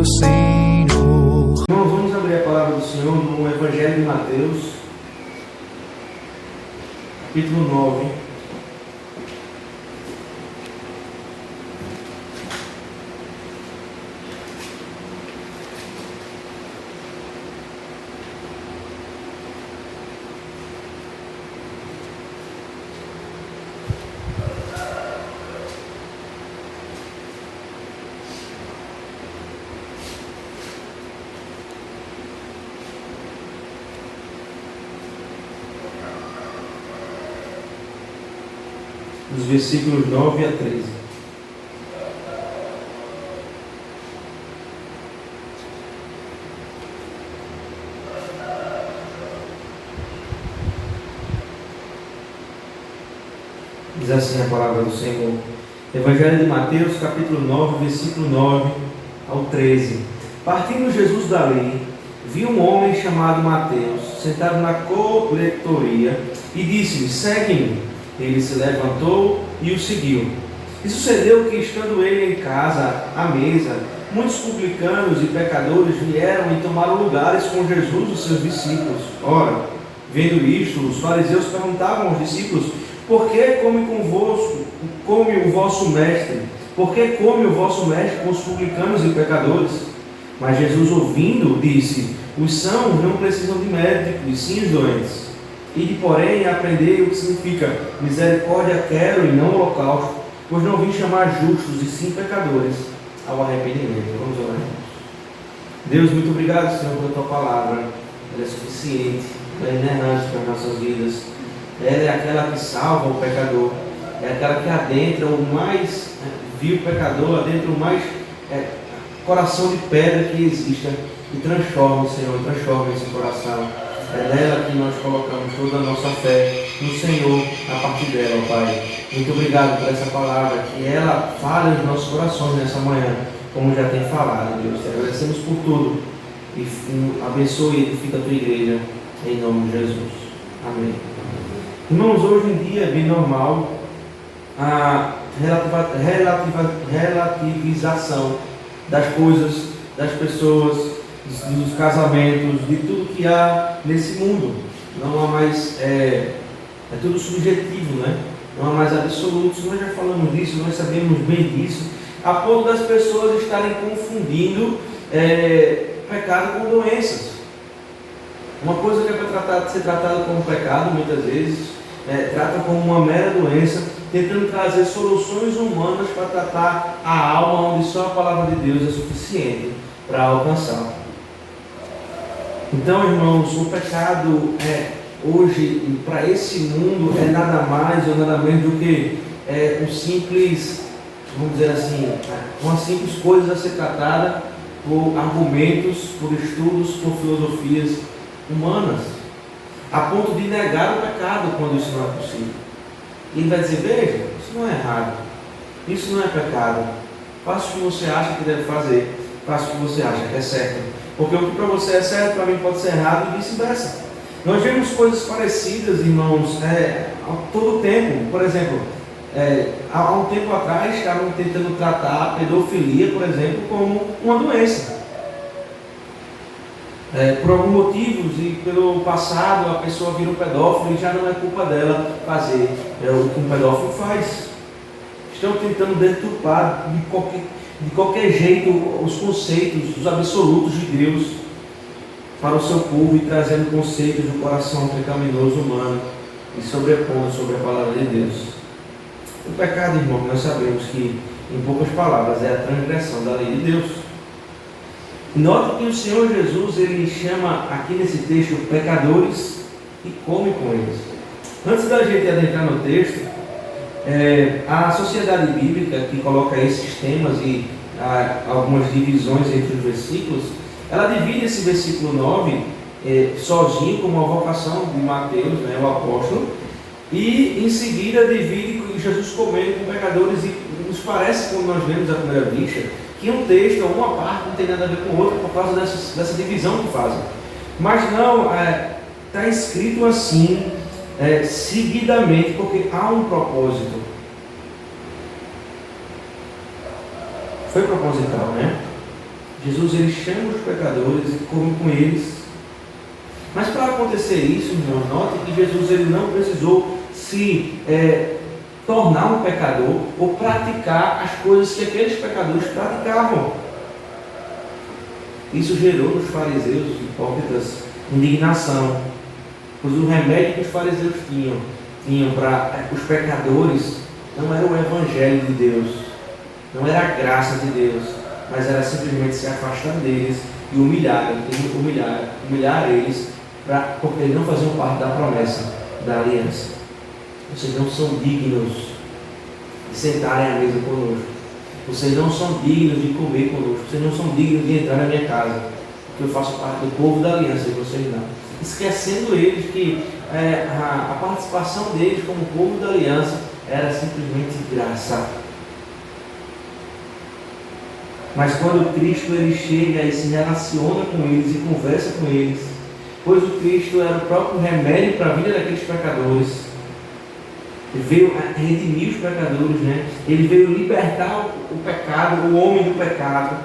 meu Senhor. Irmãos, vamos abrir a palavra do Senhor no Evangelho de Mateus, capítulo 9. Dos versículos 9 a 13. Diz assim a palavra do Senhor. Evangelho de Mateus, capítulo 9, versículo 9 ao 13. Partindo Jesus dali, viu um homem chamado Mateus, sentado na coletoria, e disse-lhe: segue-me. Ele se levantou e o seguiu. E sucedeu que, estando ele em casa, à mesa, muitos publicanos e pecadores vieram e tomaram lugares com Jesus e seus discípulos. Ora, vendo isto, os fariseus perguntavam aos discípulos: por que come o vosso mestre? Por que come o vosso mestre com os publicanos e pecadores? Mas Jesus, ouvindo, disse: os sãos não precisam de médico, e sim os doentes. Ide, porém, aprendei o que significa: misericórdia quero e não holocausto, pois não vim chamar justos e sim pecadores ao arrependimento. Vamos orar. Deus, muito obrigado, Senhor, pela tua palavra. Ela é suficiente, ela é inerrante para as nossas vidas. Ela é aquela que salva o pecador, é aquela que adentra o mais vil pecador, adentra o mais coração de pedra que exista, e transforma, Senhor, transforma esse coração. É nela que nós colocamos toda a nossa fé no Senhor, a partir dela, Pai. Muito obrigado por essa palavra, que ela fale nos nossos corações nessa manhã, como já tem falado, Deus. Te agradecemos por tudo e abençoe e edifica a tua igreja, em nome de Jesus. Amém. Irmãos, hoje em dia é bem normal a relativização das coisas, das pessoas, dos casamentos, de tudo que há nesse mundo. Não há mais, é tudo subjetivo, né? Não há mais absolutos. Nós já falamos disso, nós sabemos bem disso, a ponto das pessoas estarem confundindo pecado com doenças. Uma coisa que é para ser tratada como pecado, muitas vezes, trata como uma mera doença, tentando trazer soluções humanas para tratar a alma, onde só a palavra de Deus é suficiente para alcançar. Então, irmãos, o pecado hoje, para esse mundo, é nada mais ou nada menos do que um simples, vamos dizer assim, uma simples coisa a ser tratada por argumentos, por estudos, por filosofias humanas, a ponto de negar o pecado quando isso não é possível. E ele vai dizer: veja, isso não é errado, isso não é pecado, faça o que você acha que deve fazer, faça o que você acha que é certo. Porque o que para você é certo, para mim pode ser errado, e vice-versa. Nós vemos coisas parecidas, irmãos, a todo tempo. Por exemplo, há um tempo atrás estavam tentando tratar a pedofilia, por exemplo, como uma doença. Por alguns motivos e pelo passado a pessoa virou pedófilo e já não é culpa dela fazer o que um pedófilo faz. Estão tentando deturpar de qualquer jeito os conceitos, os absolutos de Deus para o seu povo, e trazendo conceitos do coração pecaminoso humano e sobrepondo sobre a palavra de Deus. O pecado, irmão, nós sabemos que, em poucas palavras, é a transgressão da lei de Deus. Note que o Senhor Jesus, ele chama aqui nesse texto pecadores e come com eles. Antes da gente adentrar no texto, a sociedade bíblica, que coloca esses temas e algumas divisões entre os versículos, ela divide esse versículo 9 sozinho, como uma vocação de Mateus, né, o apóstolo, e em seguida divide Jesus comendo com pecadores, e nos parece, como nós vemos à primeira vista, que um texto ou uma parte não tem nada a ver com outra por causa dessa divisão que fazem. Mas não, está escrito assim, seguidamente, porque há um propósito. Foi proposital, né? Jesus ele chama os pecadores e come com eles. Mas para acontecer isso, irmão, note que Jesus ele não precisou se tornar um pecador ou praticar as coisas que aqueles pecadores praticavam. Isso gerou nos fariseus, os hipócritas, indignação, pois o remédio que os fariseus tinham para os pecadores não era o evangelho de Deus, não era a graça de Deus, mas era simplesmente se afastar deles e humilhar eles, porque eles não faziam parte da promessa da aliança. Vocês não são dignos de sentarem à mesa conosco. Vocês não são dignos de comer conosco. Vocês não são dignos de entrar na minha casa, porque eu faço parte do povo da aliança e vocês não. Esquecendo eles que a participação deles como povo da aliança era simplesmente graça. Mas quando Cristo ele chega e se relaciona com eles e conversa com eles, pois o Cristo era o próprio remédio para a vida daqueles pecadores, ele veio redimir os pecadores, né? Ele veio libertar o pecado, o homem do pecado.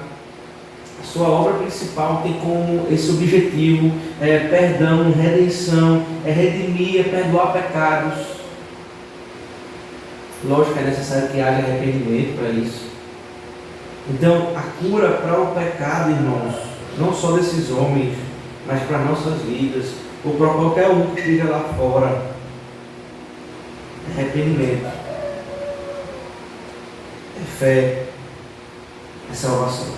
A sua obra principal tem como esse objetivo perdão, redenção, redimir, perdoar pecados. Lógico que é necessário que haja arrependimento para isso. Então, a cura para o pecado, irmãos, não só desses homens, mas para nossas vidas, ou para qualquer um que esteja lá fora, é arrependimento, é fé, é salvação.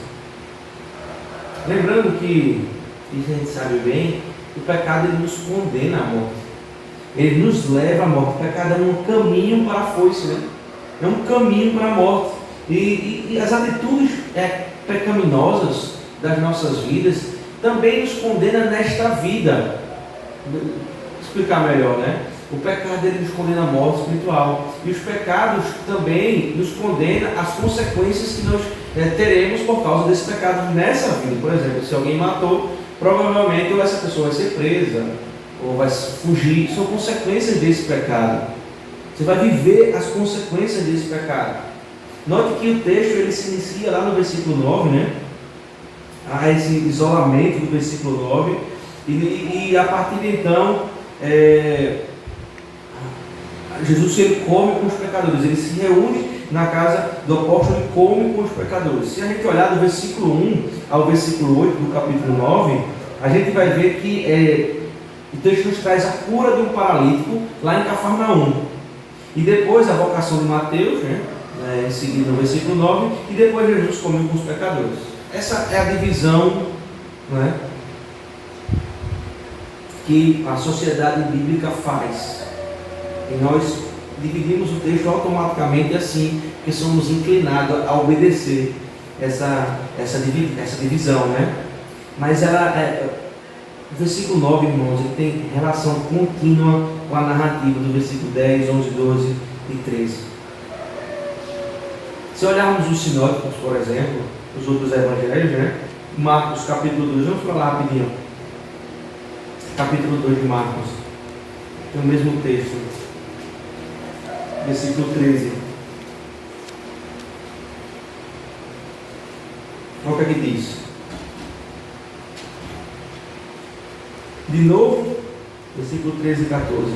Lembrando que, isso a gente sabe bem, o pecado ele nos condena à morte, ele nos leva à morte. O pecado é um caminho para a foice, né? É um caminho para a morte. E as atitudes pecaminosas das nossas vidas também nos condena nesta vida. Vou explicar melhor, né? O pecado ele nos condena à morte espiritual. E os pecados também nos condenam às consequências que nós teremos por causa desses pecados nessa vida. Por exemplo, se alguém matou, provavelmente ou essa pessoa vai ser presa, ou vai fugir. São consequências desse pecado. Você vai viver as consequências desse pecado. Note que o texto ele se inicia lá no versículo 9, né? Há esse isolamento do versículo 9, e a partir de então, Jesus ele come com os pecadores, ele se reúne na casa do apóstolo e come com os pecadores. Se a gente olhar do versículo 1 ao versículo 8 do capítulo 9, a gente vai ver que o texto nos traz a cura de um paralítico lá em Cafarnaum. E depois a vocação de Mateus, né? Em seguida no versículo 9, e depois Jesus comeu com os pecadores. Essa é a divisão, né, que a sociedade bíblica faz. E nós dividimos o texto automaticamente assim, porque somos inclinados a obedecer essa divisão, né? Mas o versículo 9, irmãos, ele tem relação contínua com a narrativa do versículo 10, 11, 12 e 13. Se olharmos os sinóticos, por exemplo, os outros evangelhos, né? Marcos capítulo 2, vamos falar rapidinho. Capítulo 2 de Marcos, tem o mesmo texto, versículo 13. Olha o que aqui diz. De novo, versículo 13 e 14.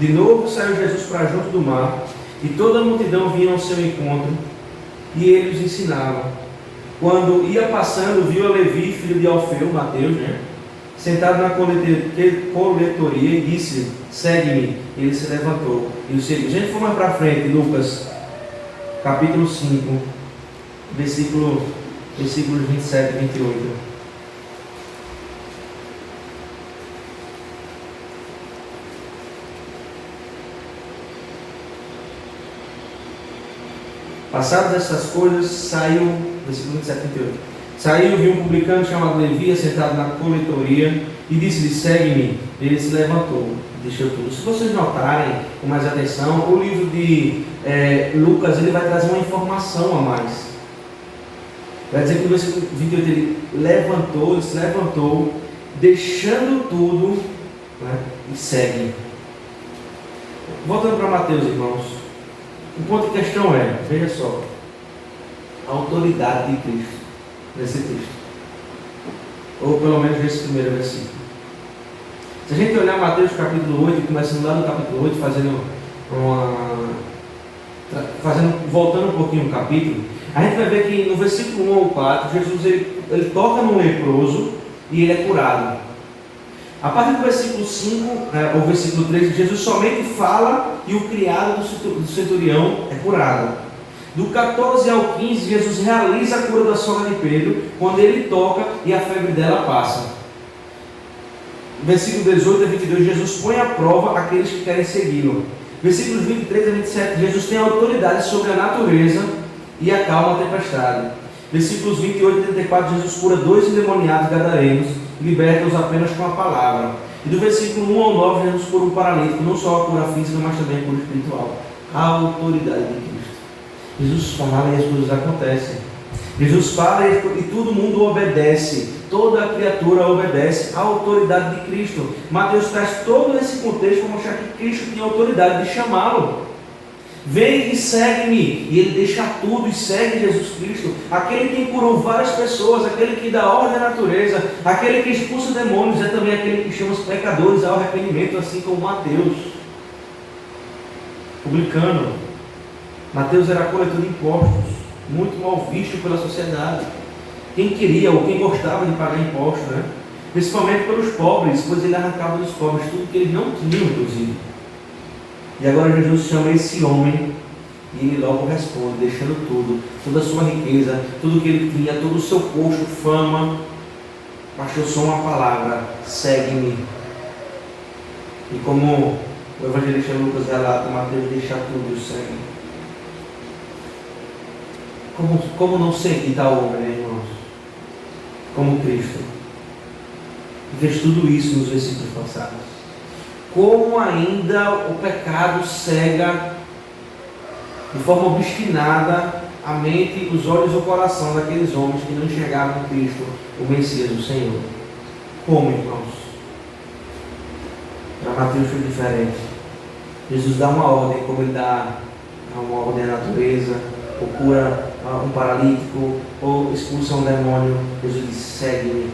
De novo saiu Jesus para junto do mar, e toda a multidão vinha ao seu encontro, e ele os ensinava. Quando ia passando, viu a Levi, filho de Alfeu, Mateus, né, sentado na coletoria, e disse: segue-me. Ele se levantou e o seguiu. A gente for mais para frente, Lucas, capítulo 5, versículos 27 e 28. Passadas essas coisas, saiu, versículo 78, saiu, viu um publicano chamado Levi, sentado na coletoria, e disse-lhe: segue-me. Ele se levantou, deixou tudo. Se vocês notarem com mais atenção, o livro de Lucas, ele vai trazer uma informação a mais. Vai dizer que no versículo 28 ele se levantou, deixando tudo, né, e segue. Voltando para Mateus, irmãos. O ponto de questão veja só, a autoridade de Cristo nesse texto. Ou pelo menos nesse primeiro versículo. Se a gente olhar Mateus capítulo 8, começando lá no capítulo 8, voltando um pouquinho no capítulo, a gente vai ver que no versículo 1 ao 4, Jesus ele toca no leproso e ele é curado. A partir do versículo 5, ou versículo 3, Jesus somente fala e o criado do centurião é curado. Do 14 ao 15, Jesus realiza a cura da sogra de Pedro, quando ele toca e a febre dela passa. Versículo 18 a 22, Jesus põe à prova aqueles que querem segui-lo. Versículos 23 a 27, Jesus tem autoridade sobre a natureza e acalma a tempestade. Versículos 28 a 34, Jesus cura 2 endemoniados gadarenos e liberta-os apenas com a palavra. E do versículo 1 ao 9, Jesus cura um paralítico, não só a cura física, mas também a cura espiritual. A autoridade de Cristo. Jesus fala e as coisas acontecem. Jesus fala e todo mundo obedece. Toda a criatura obedece à autoridade de Cristo. Mateus traz todo esse contexto para mostrar que Cristo tinha autoridade de chamá-lo. Vem e segue-me. E ele deixa tudo e segue Jesus Cristo. Aquele que curou várias pessoas, aquele que dá ordem à natureza, aquele que expulsa demônios, é também aquele que chama os pecadores ao arrependimento, assim como Mateus. Publicano. Mateus era coletor de impostos, muito mal visto pela sociedade. Quem queria ou quem gostava de pagar impostos, né? Principalmente pelos pobres, pois ele arrancava dos pobres tudo que eles não tinham, inclusive. E agora Jesus chama esse homem e ele logo responde, deixando tudo, toda a sua riqueza, tudo que ele tinha, todo o seu posto, fama, bastou só uma palavra: segue-me. E como o evangelista Lucas relata, Mateus deixa tudo e o segue. Como não seguir tal homem, né, irmãos? Como Cristo fez tudo isso nos versículos passados. Como ainda o pecado cega de forma obstinada a mente, os olhos e o coração daqueles homens que não enxergavam Cristo, o Messias, o Senhor. Como, irmãos? Para Mateus foi diferente. Jesus dá uma ordem, como ele dá uma ordem à natureza, ou cura um paralítico, ou expulsa um demônio. Jesus diz: segue-me.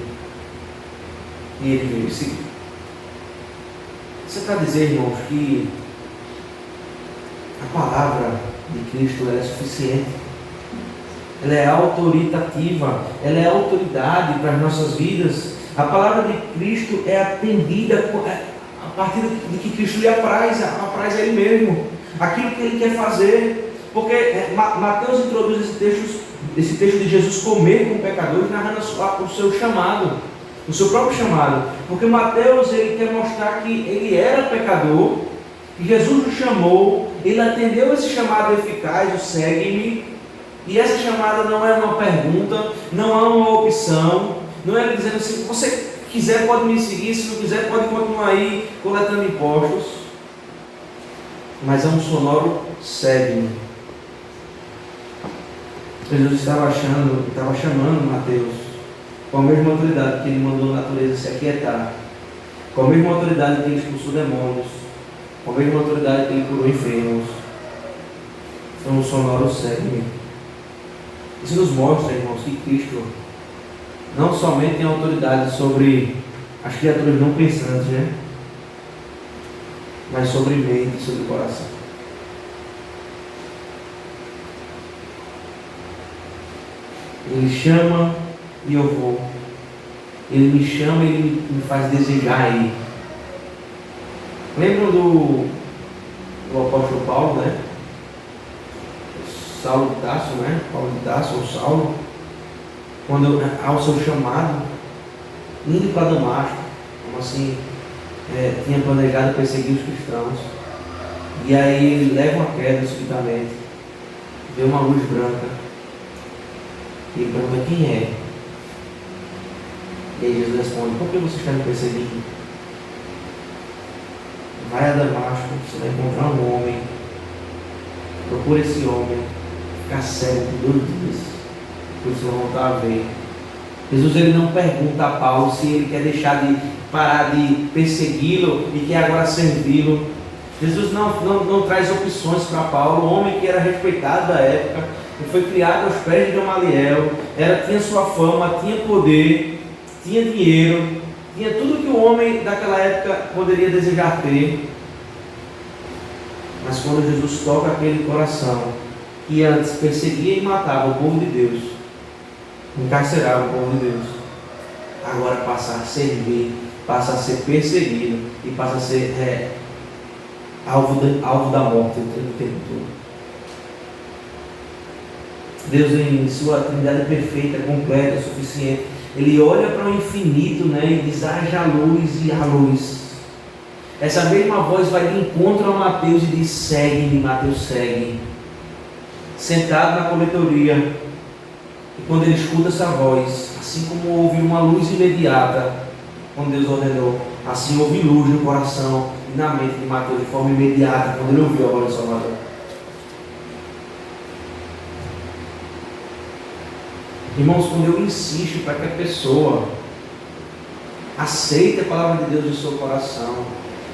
E ele veio seguir. Isso é para dizer, irmãos, que a palavra de Cristo é suficiente. Ela é autoritativa, ela é autoridade para as nossas vidas. A palavra de Cristo é atendida a partir de que Cristo lhe apraz a Ele mesmo, aquilo que Ele quer fazer. Porque Mateus introduz esse texto de Jesus comer com pecadores, narrando o seu chamado, o seu próprio chamado. Porque Mateus ele quer mostrar que ele era pecador, que Jesus o chamou, ele atendeu esse chamado eficaz, o segue-me. E essa chamada não é uma pergunta, não é uma opção, não é ele dizendo assim: se você quiser pode me seguir, se não quiser pode continuar aí coletando impostos. Mas é um sonoro segue-me. Jesus estava chamando Mateus com a mesma autoridade que ele mandou a natureza se aquietar, com a mesma autoridade que ele expulsou demônios, com a mesma autoridade que ele curou enfermos. Então o sonoro segue-me. Isso nos mostra, irmãos, que Cristo não somente tem autoridade sobre as criaturas não pensantes, né? Mas sobre mente e sobre o coração. Ele chama e eu vou. Ele me chama e ele me faz desejar ir. Lembram do apóstolo Paulo, né? Saulo de Tarso, né? Paulo de Tarso, ou Saulo, quando ao seu chamado, indo para Damasco, como assim, tinha planejado perseguir os cristãos. E aí ele leva uma queda subitamente, vê uma luz branca. E ele pergunta: quem é? E aí Jesus responde: por que você está me perseguindo? Vai a Damasco, você vai encontrar um homem, procura esse homem, ficar cego por 2 dias, depois você vai voltar a ver. Jesus ele não pergunta a Paulo se ele quer parar de persegui-lo e quer agora servi-lo. Jesus não traz opções para Paulo, um homem que era respeitado da época, Ele foi criado aos pés de Gamaliel, tinha sua fama, tinha poder, tinha dinheiro, tinha tudo que o homem daquela época poderia desejar ter. Mas quando Jesus toca aquele coração que antes perseguia e matava o povo de Deus, encarcerava o povo de Deus, agora passa a servir, passa a ser perseguido e passa a ser alvo da morte o tempo todo. Deus, em sua trindade perfeita, completa, suficiente, Ele olha para o infinito, e diz: haja luz, e há luz. Essa mesma voz vai de encontro a Mateus e diz: segue-me. Mateus segue, sentado na coletoria. E quando ele escuta essa voz, assim como houve uma luz imediata quando Deus ordenou, assim houve luz no coração e na mente de Mateus de forma imediata quando ele ouviu a voz do Salvador. Irmãos, quando eu insisto para que a pessoa aceite a palavra de Deus no seu coração,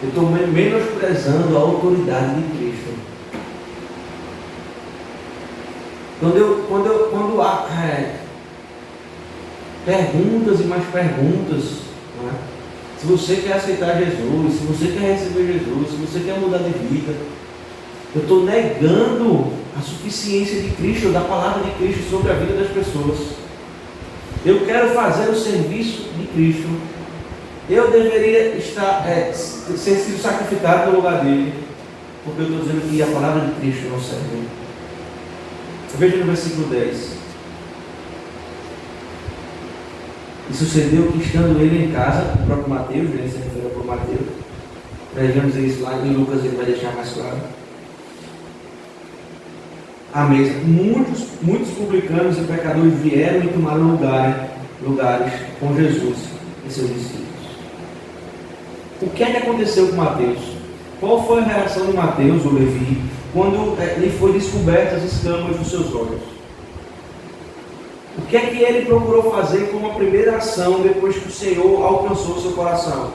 eu estou menosprezando a autoridade de Cristo. Quando há perguntas e mais perguntas, se você quer aceitar Jesus, se você quer receber Jesus, se você quer mudar de vida, eu estou negando a suficiência de Cristo, da palavra de Cristo sobre a vida das pessoas. Eu quero fazer o serviço de Cristo. Eu deveria ser sido sacrificado no lugar dele, porque eu estou dizendo que a palavra de Cristo não serve. Veja no versículo 10. E sucedeu que, estando ele em casa, o próprio Mateus, ele se refere ao próprio Mateus, vejamos isso lá em Lucas, ele vai deixar mais claro. À mesa, muitos publicanos e pecadores vieram e tomaram lugares com Jesus e seus discípulos. O que é que aconteceu com Mateus? Qual foi a reação de Mateus, ou Levi, quando lhe foi descoberto as escamas dos seus olhos? O que é que ele procurou fazer como a primeira ação depois que o Senhor alcançou o seu coração?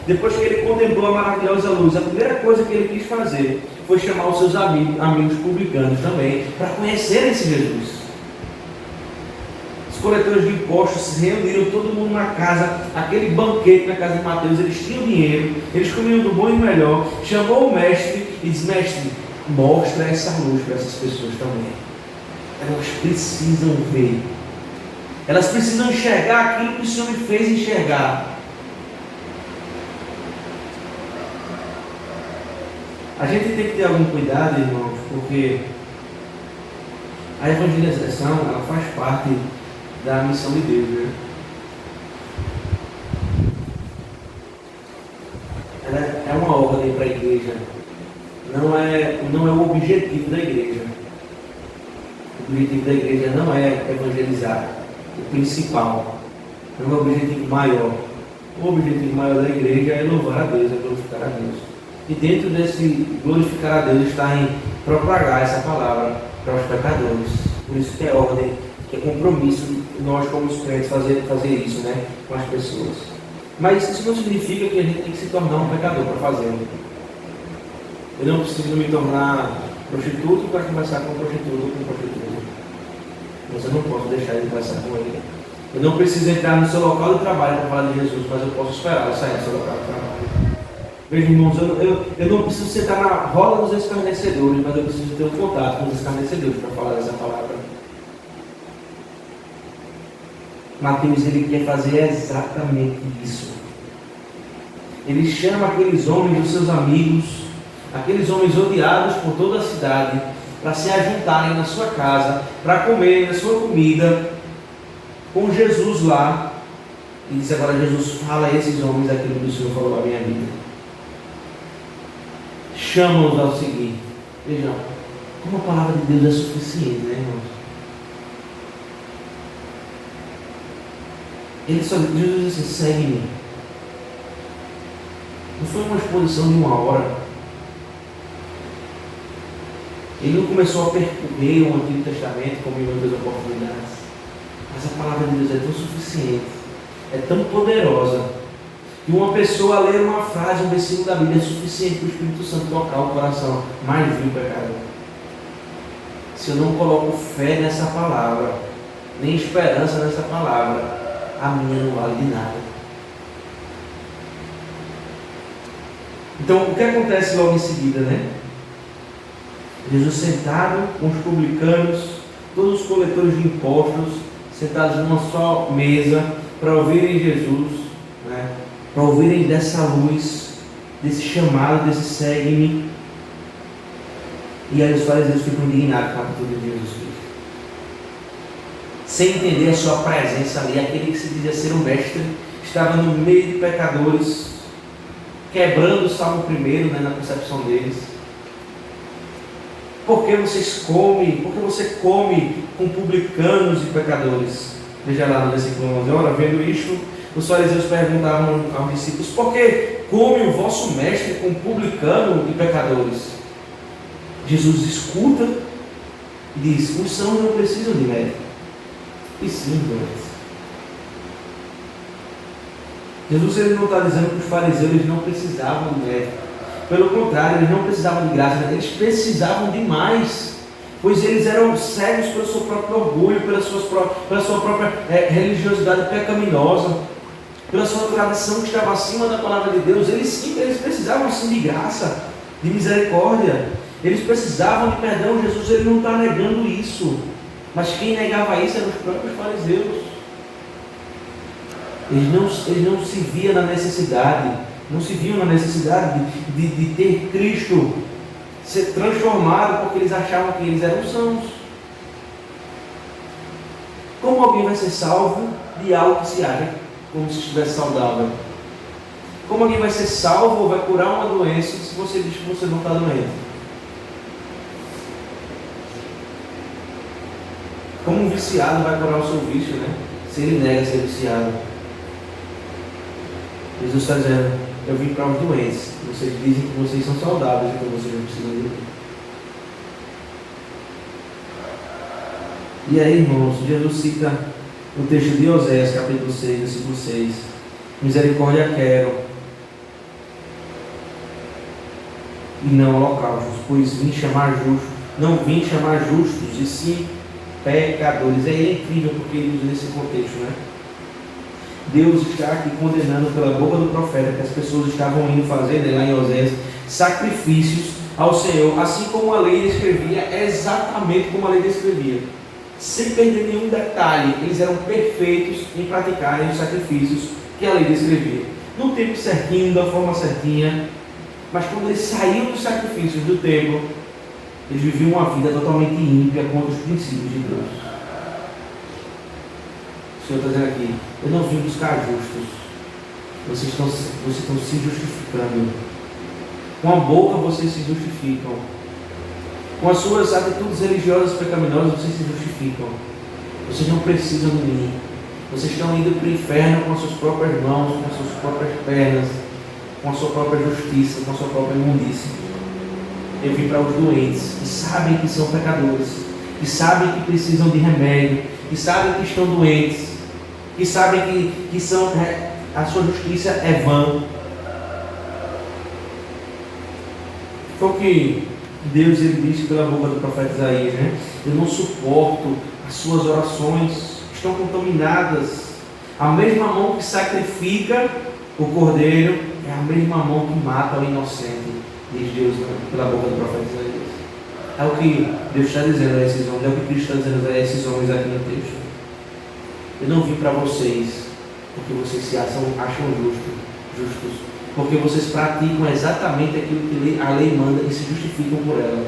Depois que ele contemplou a maravilhosa luz, a primeira coisa que ele quis fazer foi chamar os seus amigos publicanos também, para conhecerem esse Jesus. Os coletores de impostos se reuniram, todo mundo na casa, aquele banquete na casa de Mateus, eles tinham dinheiro, eles comiam do bom e do melhor. Chamou o mestre e disse: mestre, mostra essa luz para essas pessoas também. Elas precisam ver, elas precisam enxergar aquilo que o Senhor me fez enxergar. A gente tem que ter algum cuidado, irmãos, porque a evangelização, ela faz parte da missão de Deus, Ela é uma ordem para a igreja, não é o objetivo da igreja. O objetivo da igreja não é evangelizar, o principal, não é o objetivo maior. O objetivo maior da igreja é louvar a Deus, é glorificar a Deus. E dentro desse glorificar a Deus está em propagar essa palavra para os pecadores. Por isso que é ordem, que é compromisso nós como crentes fazer isso, com as pessoas. Mas isso não significa que a gente tem que se tornar um pecador para fazê-lo. Eu não preciso me tornar prostituto para conversar com prostituto ou com prostituta. Mas eu não posso deixar ele conversar com ele. Eu não preciso entrar no seu local de trabalho para falar de Jesus, mas eu posso esperar sair do seu local de trabalho. Veja, irmãos, eu não preciso sentar na roda dos escarnecedores, mas eu preciso ter um contato com os escarnecedores para falar dessa palavra. Mateus, ele quer fazer exatamente isso. Ele chama aqueles homens, os seus amigos, aqueles homens odiados por toda a cidade, para se ajuntarem na sua casa, para comerem a sua comida, com Jesus lá. E diz agora: Jesus, fala a esses homens aquilo que o Senhor falou à minha vida. Chama-os ao seguir. Vejam, como a palavra de Deus é suficiente, irmãos? Jesus disse assim: segue-me. Não foi uma exposição de uma hora. Ele não começou a percorrer o Antigo Testamento como em outras oportunidades. Mas a palavra de Deus é tão suficiente, é tão poderosa, que uma pessoa ler uma frase, um versículo da Bíblia é suficiente para o Espírito Santo tocar o coração mais vil pecador. se eu não coloco fé nessa palavra, nem esperança nessa palavra, a minha não vale de nada. Então, o que acontece logo em seguida, né? Jesus sentado com os publicanos, todos os coletores de impostos, sentados numa só mesa, para ouvirem Jesus, né? Para ouvirem dessa luz, desse chamado, desse segue-me. E aí os fariseus ficam indignados com a atitude de Jesus Cristo, sem entender a sua presença ali. Aquele que se dizia ser um mestre estava no meio de pecadores, quebrando o Salmo 1, né, na percepção deles. Por que vocês comem? Por que você come com publicanos e pecadores? Veja lá no versículo 11. Ora, vendo isto, os fariseus perguntavam aos discípulos: por que come o vosso mestre com publicano e pecadores? Jesus escuta e diz: os sãos não precisam de médico, e sim doentes. Jesus ele não está dizendo que os fariseus eles não precisavam de médico. Pelo contrário, eles não precisavam de graça, eles precisavam de mais, pois eles eram cegos pelo seu próprio orgulho, pela sua própria religiosidade pecaminosa, pela sua tradição que estava acima da palavra de Deus. Eles precisavam sim de graça, de misericórdia. Eles precisavam de perdão. Jesus ele não está negando isso, mas quem negava isso eram os próprios fariseus. Eles não se viam na necessidade, de ter Cristo ser transformado, porque eles achavam que eles eram sãos. Como alguém vai ser salvo de algo que se acha como se estivesse saudável? Como alguém vai ser salvo ou vai curar uma doença se você diz que você não está doente? Como um viciado vai curar o seu vício, né? Se ele nega ser viciado. Jesus está dizendo: eu vim para os doentes. Vocês dizem que vocês são saudáveis, então vocês não precisam de mim. E aí, irmãos, Jesus cita o texto de Oséias, capítulo 6, versículo 6. Misericórdia quero, e não holocaustos, pois não vim chamar justos, e sim pecadores. É incrível porque ele usa nesse contexto, né? Deus está aqui condenando pela boca do profeta que as pessoas estavam indo fazer, né, lá em Oséias, sacrifícios ao Senhor, assim como a lei descrevia, exatamente como a lei descrevia, sem perder nenhum detalhe. Eles eram perfeitos em praticarem os sacrifícios que a lei descrevia, no tempo certinho, da forma certinha. Mas quando eles saíam dos sacrifícios do templo, eles viviam uma vida totalmente ímpia contra os princípios de Deus. O Senhor está dizendo aqui: eu não vim buscar justos, vocês estão se justificando. Com a boca vocês se justificam, com as suas atitudes religiosas pecaminosas vocês se justificam. Vocês não precisam de mim. Vocês estão indo para o inferno com as suas próprias mãos, com as suas próprias pernas, com a sua própria justiça, com a sua própria imundícia. Eu vim para os doentes, que sabem que são pecadores, que sabem que precisam de remédio, que sabem que estão doentes, que sabem que a sua justiça é vã. Foi o que Deus ele disse pela boca do profeta Isaías, né? Eu não suporto as suas orações, estão contaminadas. A mesma mão que sacrifica o cordeiro é a mesma mão que mata o inocente, diz Deus pela boca do profeta Isaías. É o que Deus está dizendo a esses homens, é o que Cristo está dizendo a esses homens aqui no texto. Eu não vim para vocês porque vocês se acham justos, porque vocês praticam exatamente aquilo que a lei manda e se justificam por ela.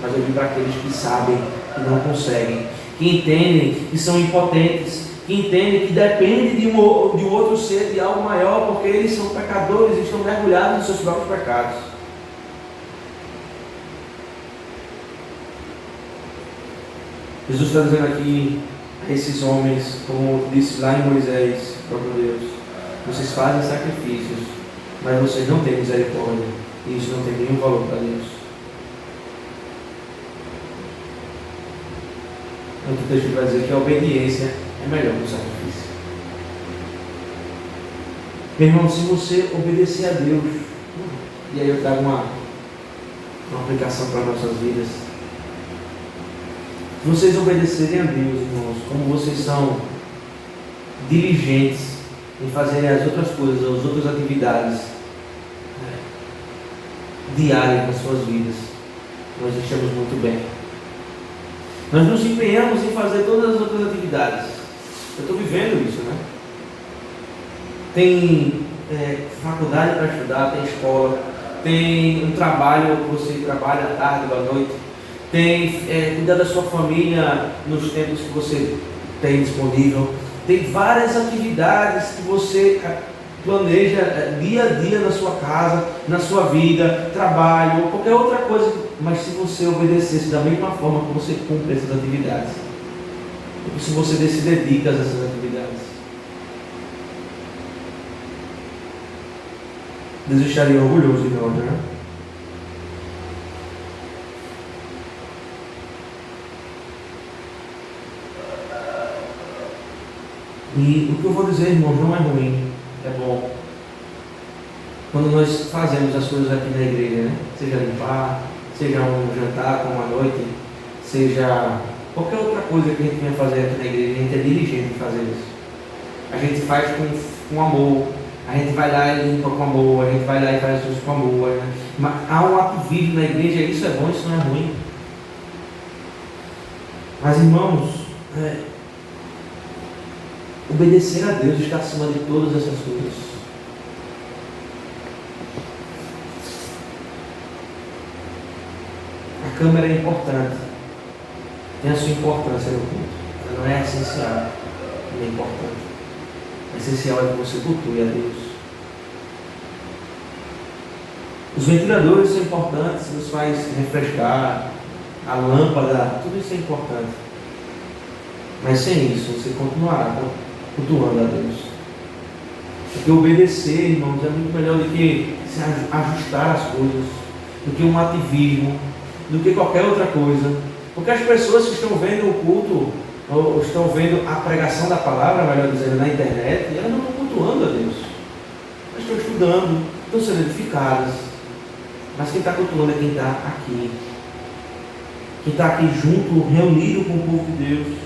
Mas eu vim para aqueles que sabem que não conseguem, que entendem que são impotentes, que entendem que dependem de um outro ser, de algo maior, porque eles são pecadores e estão mergulhados nos seus próprios pecados. Jesus está dizendo aqui a esses homens, como disse lá em Moisés, próprio Deus: vocês fazem sacrifícios, mas vocês não têm misericórdia, e isso não tem nenhum valor para Deus. Outro texto vai dizer que a obediência é melhor que o sacrifício. Meu irmão, se você obedecer a Deus, e aí eu trago uma aplicação para as nossas vidas. vocês obedecerem a Deus, irmãos, como vocês são diligentes em fazerem as outras coisas, as outras atividades diárias nas suas vidas, nós estamos muito bem. Nós nos empenhamos em fazer todas as outras atividades. Eu estou vivendo isso, né? Tem faculdade para estudar, tem escola, tem um trabalho que você trabalha à tarde ou à noite, tem cuidar da sua família nos tempos que você tem disponível, tem várias atividades que você planeja dia a dia na sua casa, na sua vida, trabalho ou qualquer outra coisa, mas se você obedecesse da mesma forma que você cumpre essas atividades, ou se você se dedica a essas atividades, Deus estaria orgulhoso de nós, né? E o que eu vou dizer, irmãos, não é ruim, é bom. Quando nós fazemos as coisas aqui na igreja, né? Seja limpar, seja um jantar como à noite, seja qualquer outra coisa que a gente venha fazer aqui na igreja, a gente é diligente em fazer isso. A gente faz com amor, a gente vai lá e limpa com amor, a gente vai lá e faz as coisas com amor. Né? Mas há um ativismo na igreja, isso é bom, isso não é ruim. Mas, irmãos, obedecer a Deus está acima de todas essas coisas. A câmera é importante, tem a sua importância no culto. Ela não é essencial, não é importante. O essencial é que você cultue a Deus. Os ventiladores são importantes, nos faz refrescar, a lâmpada, tudo isso é importante. Mas sem isso, você continuará cultuando a Deus. Porque obedecer, irmãos, é muito melhor do que se ajustar às coisas, do que um ativismo, do que qualquer outra coisa. Porque as pessoas que estão vendo o culto, ou estão vendo a pregação da palavra, melhor dizendo, na internet, elas não estão cultuando a Deus. Elas estão estudando, estão sendo edificadas. Mas quem está cultuando é quem está aqui. Quem está aqui junto, reunido com o povo de Deus.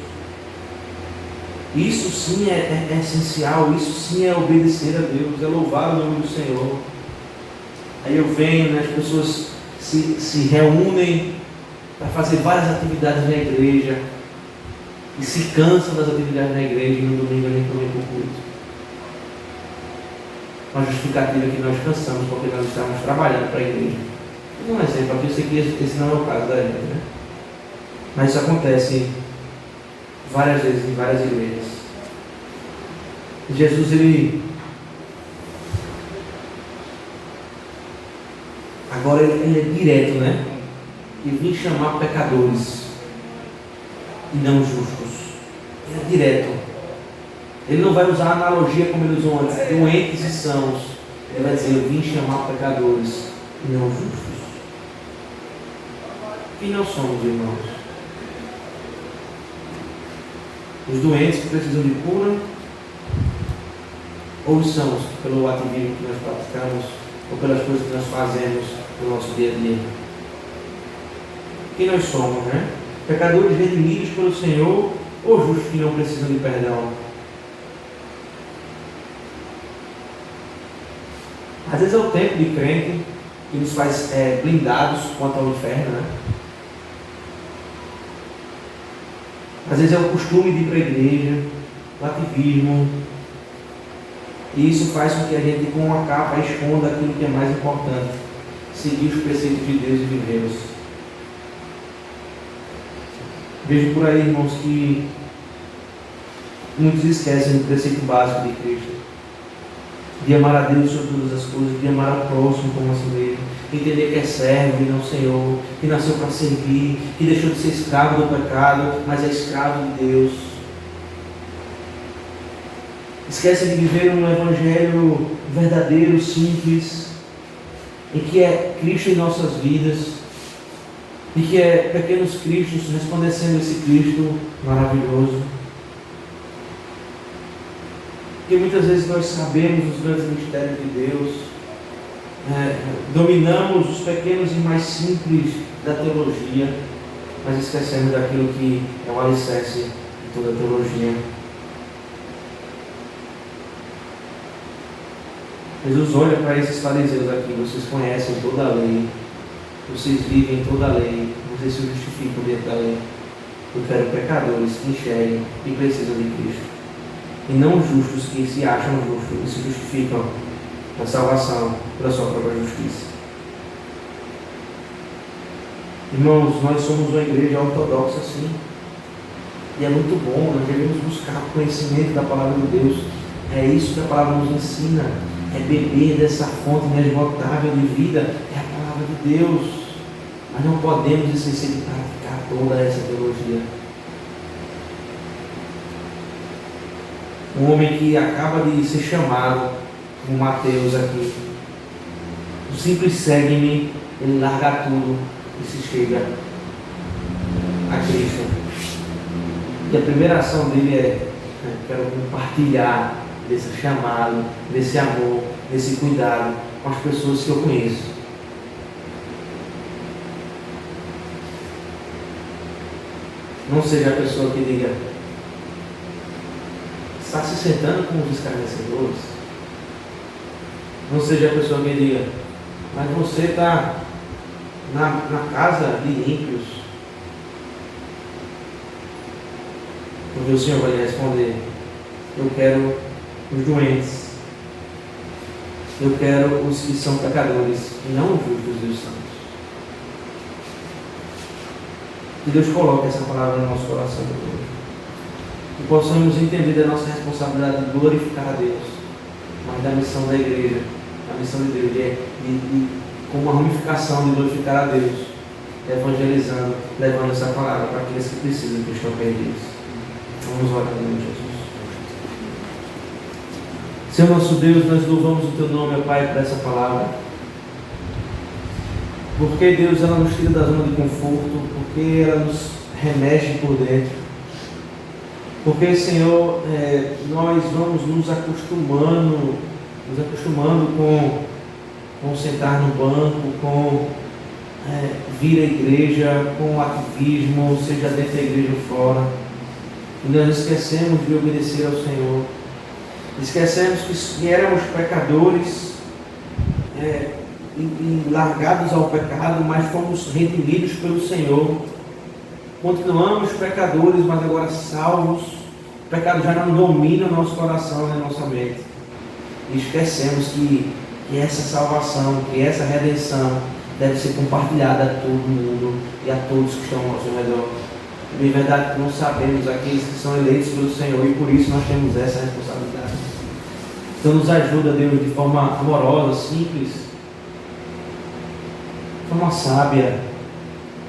Isso sim é essencial, isso sim é obedecer a Deus, é louvar o nome do Senhor. Aí eu venho, né, as pessoas se reúnem para fazer várias atividades na igreja e se cansam das atividades na igreja e no domingo a gente também culto. Uma justificativa que nós cansamos porque nós estamos trabalhando para a igreja. Um exemplo, aqui eu sei que esse não é o caso da gente, né? Mas isso acontece várias vezes em várias igrejas. Jesus, agora ele é direto, né? Ele vem chamar pecadores e não justos. Ele é direto. Ele não vai usar a analogia como ele usou antes, doentes e sãos. Ele vai dizer, eu vim chamar pecadores e não justos. Quem nós somos, irmãos? Os doentes que precisam de cura, ou os sãos pelo ativismo que nós praticamos, ou pelas coisas que nós fazemos no nosso dia a dia. Quem nós somos, né? Pecadores redimidos pelo Senhor, ou justos que não precisam de perdão? Às vezes é o tempo de crente que nos faz blindados quanto ao inferno, né? Às vezes é o costume de ir para a igreja, o ativismo, e isso faz com que a gente, com uma capa, esconda aquilo que é mais importante: seguir os preceitos de Deus e vivê-los. Vejo por aí, irmãos, que muitos esquecem do preceito básico de Cristo, de amar a Deus sobre todas as coisas, de amar ao próximo como a si mesmo, entender que é servo e não Senhor, que nasceu para servir, que deixou de ser escravo do pecado, mas é escravo de Deus. Esquece de viver um evangelho verdadeiro, simples, em que é Cristo em nossas vidas, e que é pequenos Cristos resplandecendo esse Cristo maravilhoso. Porque muitas vezes nós sabemos os grandes mistérios de Deus, dominamos os pequenos e mais simples da teologia, mas esquecemos daquilo que é o alicerce de toda a teologia. Jesus olha para esses fariseus aqui: vocês conhecem toda a lei, vocês vivem toda a lei, vocês se justificam dentro da lei. Eu quero pecadores que enxerguem e precisam de Cristo, e não justos que se acham justos e se justificam na salvação pela sua própria justiça. Irmãos, nós somos uma igreja ortodoxa, sim, e é muito bom. Nós devemos buscar o conhecimento da palavra de Deus. É isso que a palavra nos ensina, é beber dessa fonte inesgotável de vida, é a palavra de Deus. Mas não podemos esquecer de praticar toda essa teologia. Um homem que acaba de ser chamado, como Mateus aqui, o simples segue-me, ele larga tudo e se chega a Cristo. E a primeira ação dele é: quero compartilhar desse chamado, desse amor, desse cuidado com as pessoas que eu conheço. Não seja a pessoa que diga: está se sentando com os escarnecedores. Não seja a pessoa que diga: mas você está na casa de ímpios. Porque o Senhor vai lhe responder: eu quero os doentes, eu quero os que são pecadores, e não os justos e os santos. Que Deus coloque essa palavra no nosso coração hoje, que possamos entender da nossa responsabilidade de glorificar a Deus, mas da missão da igreja, a missão de Deus com uma ramificação de glorificar a Deus, evangelizando, levando essa palavra para aqueles que precisam, que estão perdidos. Vamos orar em nome de Jesus. Senhor nosso Deus, nós louvamos o Teu nome, ó Pai, por essa palavra. Porque, Deus, ela nos tira da zona de conforto, porque ela nos remexe por dentro. Porque, Senhor, nós vamos nos acostumando com sentar no banco, com vir à igreja, com o ativismo, seja dentro da igreja ou fora. E nós esquecemos de obedecer ao Senhor. Esquecemos que éramos pecadores, e largados ao pecado, mas fomos redimidos pelo Senhor. Continuamos pecadores, mas agora salvos. O pecado já não domina o nosso coração e a nossa mente. E esquecemos que essa salvação, que essa redenção deve ser compartilhada a todo mundo e a todos que estão ao nosso redor. De verdade, não sabemos aqueles que são eleitos pelo Senhor, e por isso nós temos essa responsabilidade. Então nos ajuda, Deus, de forma amorosa, simples, de forma sábia,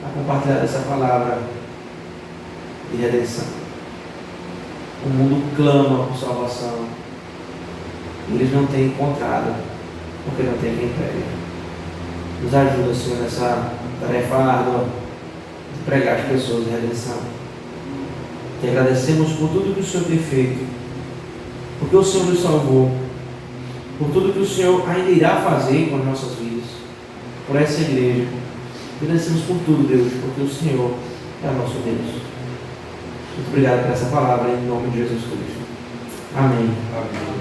a compartilhar essa palavra de redenção. O mundo clama por salvação, e eles não têm encontrado, porque não tem quem pregue. Nos ajuda, Senhor, nessa tarefa árdua de pregar as pessoas de redenção. Te agradecemos por tudo que o Senhor tem feito, porque o Senhor nos salvou, por tudo que o Senhor ainda irá fazer com as nossas vidas, por essa igreja. Te agradecemos por tudo, Deus, porque o Senhor é o nosso Deus. Muito obrigado por essa palavra, em nome de Jesus Cristo. Amém. Amém.